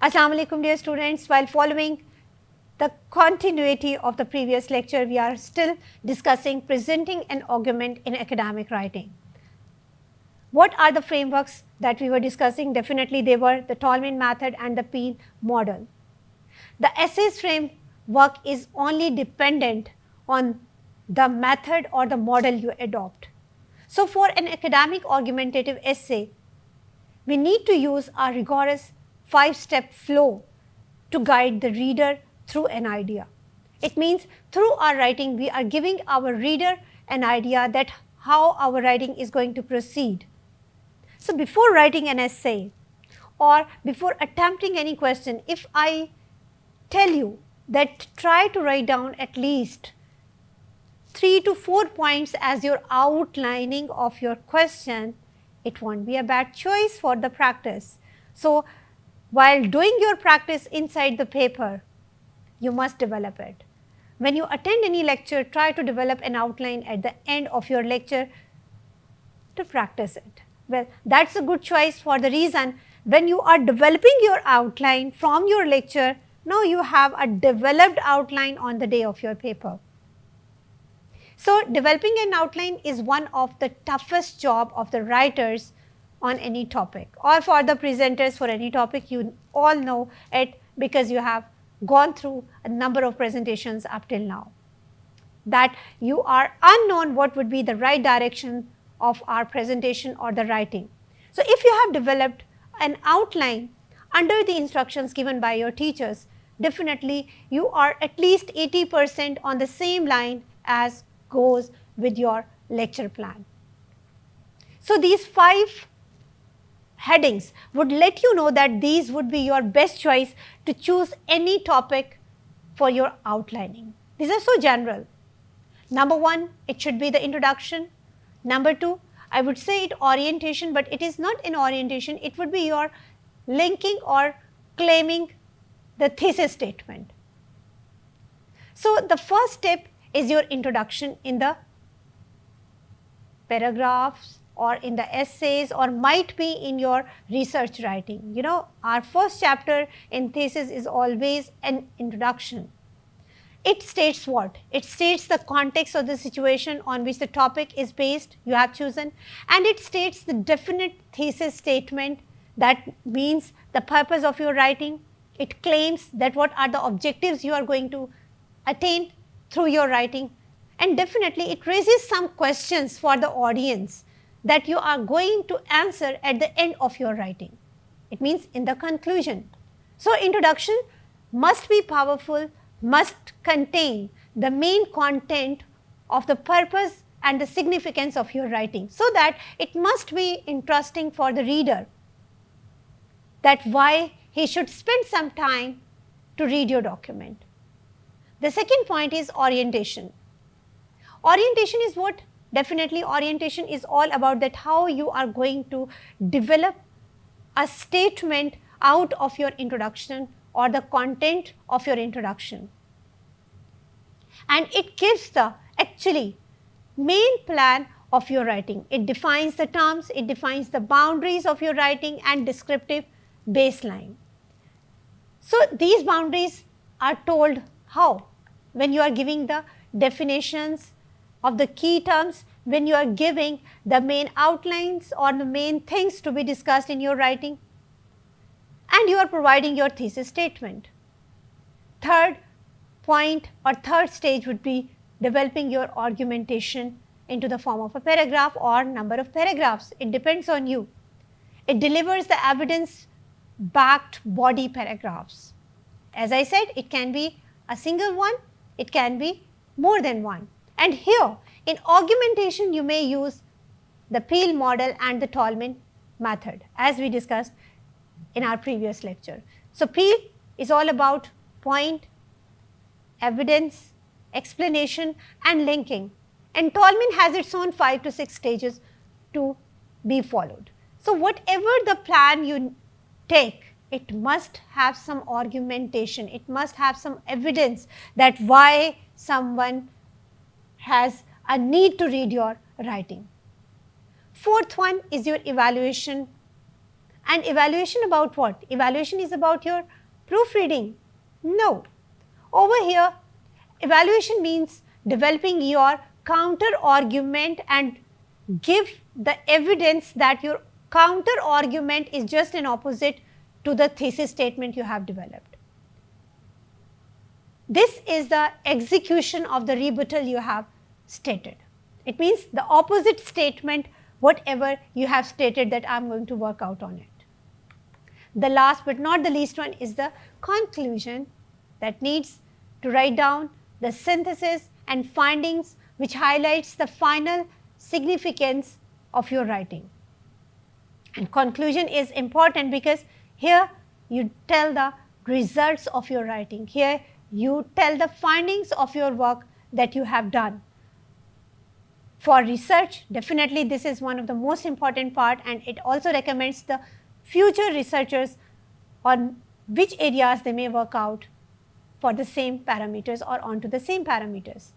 Assalamu alaikum dear students. While following the continuity of the previous lecture, we are still discussing presenting an argument in academic writing. What are the frameworks that we were discussing? Definitely they were the Tolman method and the Peel model. The essays framework is only dependent on the method or the model you adopt. So for an academic argumentative essay, we need to use a rigorous 5-step flow to guide the reader through an idea. It means through our writing, we are giving our reader an idea that how our writing is going to proceed. So before writing an essay or before attempting any question, if I tell you that try to write down at least 3 to 4 points as your outlining of your question, it won't be a bad choice for the practice. So while doing your practice inside the paper, you must develop it. When you attend any lecture, try to develop an outline at the end of your lecture to practice it. Well, that's a good choice for the reason when you are developing your outline from your lecture, now you have a developed outline on the day of your paper. So developing an outline is one of the toughest job of the writers on any topic or for the presenters for any topic. You all know it because you have gone through a number of presentations up till now, that you are unknown what would be the right direction of our presentation or the writing. So if you have developed an outline under the instructions given by your teachers, definitely you are at least 80% on the same line as goes with your lecture plan. So these 5 headings would let you know that these would be your best choice to choose any topic for your outlining. These are so general. Number 1, it should be the introduction. Number 2, I would say it orientation, but it is not an orientation, it would be your linking or claiming the thesis statement. So the first step is your introduction in the paragraphs or in the essays or might be in your research writing. You know, our first chapter in thesis is always an introduction. It states what? It states the context of the situation on which the topic is based, you have chosen, and it states the definite thesis statement, that means the purpose of your writing. It claims that what are the objectives you are going to attain through your writing, and definitely it raises some questions for the audience that you are going to answer at the end of your writing. It means in the conclusion. So introduction must be powerful, must contain the main content of the purpose and the significance of your writing, so that it must be interesting for the reader, that why he should spend some time to read your document. The second point is orientation. Orientation is what? Definitely orientation is all about that how you are going to develop a statement out of your introduction or the content of your introduction. And it gives the actually main plan of your writing. It defines the terms, it defines the boundaries of your writing and descriptive baseline. So these boundaries are told how? When you are giving the definitions of the key terms, when you are giving the main outlines or the main things to be discussed in your writing, and you are providing your thesis statement. Third point or third stage would be developing your argumentation into the form of a paragraph or number of paragraphs. It depends on you. It delivers the evidence-backed body paragraphs. As I said, it can be a single one, it can be more than one. And here in argumentation, you may use the Peel model and the Tolman method as we discussed in our previous lecture. So Peel is all about point, evidence, explanation and linking, and Tolman has its own 5 to 6 stages to be followed. So whatever the plan you take, it must have some argumentation, it must have some evidence that why someone has a need to read your writing. Fourth one is your evaluation And evaluation about what? Evaluation is about your proofreading. No. Over here, evaluation means developing your counter argument and give the evidence that your counter argument is just an opposite to the thesis statement you have developed. This is the execution of the rebuttal you have stated. It means the opposite statement, whatever you have stated, that I am going to work out on it. The last but not the least one is the conclusion, that needs to write down the synthesis and findings which highlights the final significance of your writing. And conclusion is important because here you tell the results of your writing. Here you tell the findings of your work that you have done. For research, definitely this is one of the most important part, and it also recommends the future researchers on which areas they may work out for the same parameters or onto the same parameters.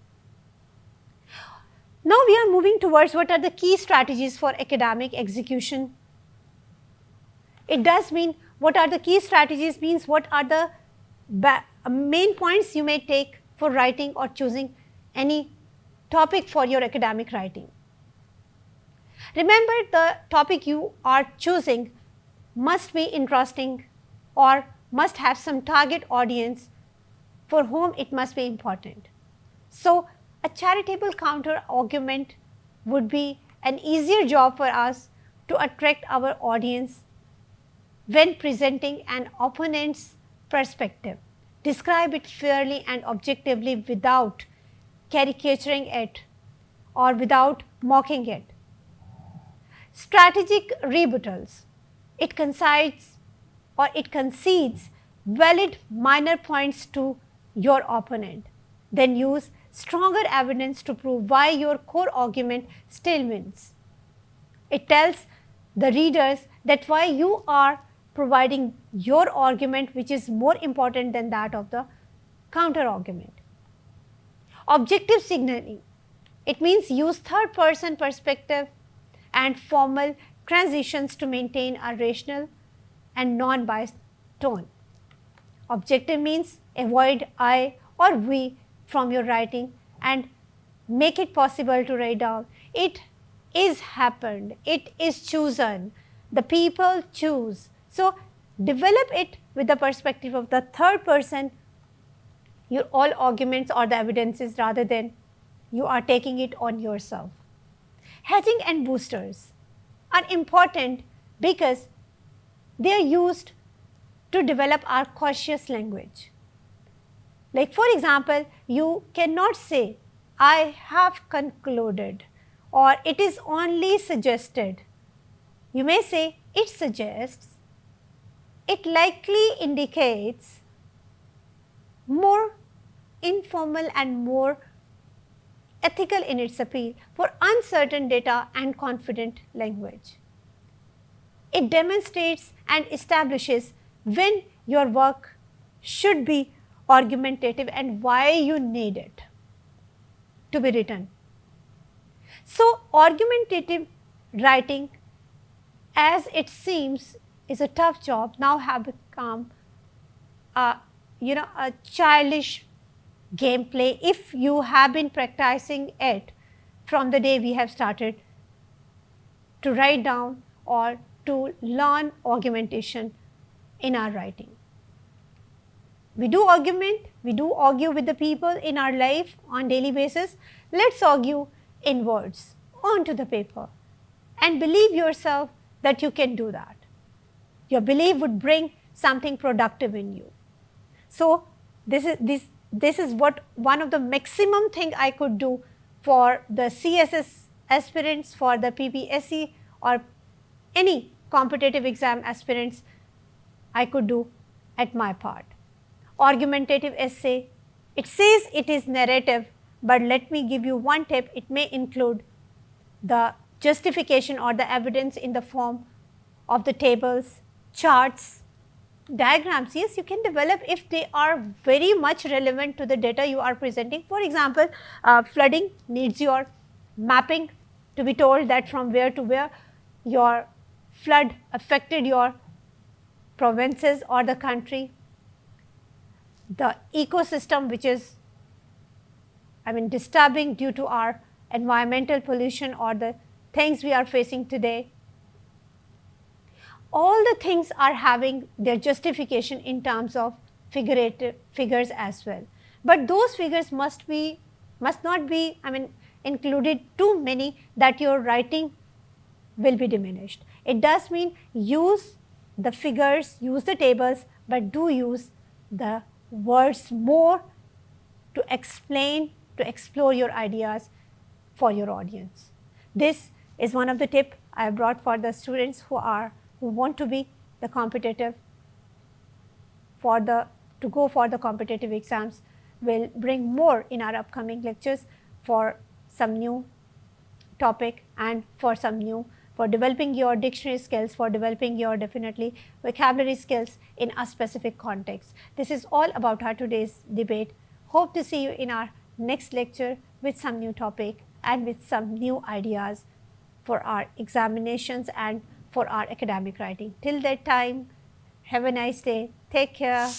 Now we are moving towards what are the key strategies for academic execution. It does mean what are the key strategies means what are the main points you may take for writing or choosing any topic for your academic writing. Remember, the topic you are choosing must be interesting or must have some target audience for whom it must be important. So, a charitable counter argument would be an easier job for us to attract our audience when presenting an opponent's perspective. Describe it fairly and objectively without caricaturing it or without mocking it. Strategic rebuttals. It concedes valid minor points to your opponent. Then use stronger evidence to prove why your core argument still wins. It tells the readers that why you are providing your argument which is more important than that of the counter argument. Objective signaling. It means use third person perspective and formal transitions to maintain a rational and non-biased tone. Objective means avoid I or we from your writing and make it possible to write down it is happened, it is chosen, the people choose. So, develop it with the perspective of the third person, your all arguments or the evidences, rather than you are taking it on yourself. Hedging and boosters are important because they are used to develop our cautious language. Like for example, you cannot say, I have concluded or it is only suggested. You may say, it suggests, it likely indicates, more informal and more ethical in its appeal for uncertain data and confident language. It demonstrates and establishes when your work should be argumentative and why you need it to be written. So, argumentative writing, as it seems is a tough job, now have become a childish gameplay if you have been practicing it from the day we have started to write down or to learn argumentation in our writing. We do argument, we do argue with the people in our life on daily basis. Let's argue in words onto the paper and believe yourself that you can do that. Your belief would bring something productive in you. So, this is what one of the maximum thing I could do for the CSS aspirants, for the PPSC or any competitive exam aspirants I could do at my part. Argumentative essay, it says it is narrative, but let me give you one tip. It may include the justification or the evidence in the form of the tables, charts, diagrams. Yes, you can develop if they are very much relevant to the data you are presenting. For example, flooding needs your mapping to be told that from where to where your flood affected your provinces or the country, the ecosystem which is, disturbing due to our environmental pollution or the things we are facing today. All the things are having their justification in terms of figurative figures as well. But those figures must not be, included too many that your writing will be diminished. It does mean use the figures, use the tables, but do use the words more to explain, to explore your ideas for your audience. This is one of the tips I have brought for the students who want to be the competitive to go for the competitive exams. Will bring more in our upcoming lectures for some new topic and for developing your dictionary skills, for developing your definitely vocabulary skills in a specific context. This is all about our today's debate. Hope to see you in our next lecture with some new topic and with some new ideas for our examinations and for our academic writing. Till that time, have a nice day. Take care.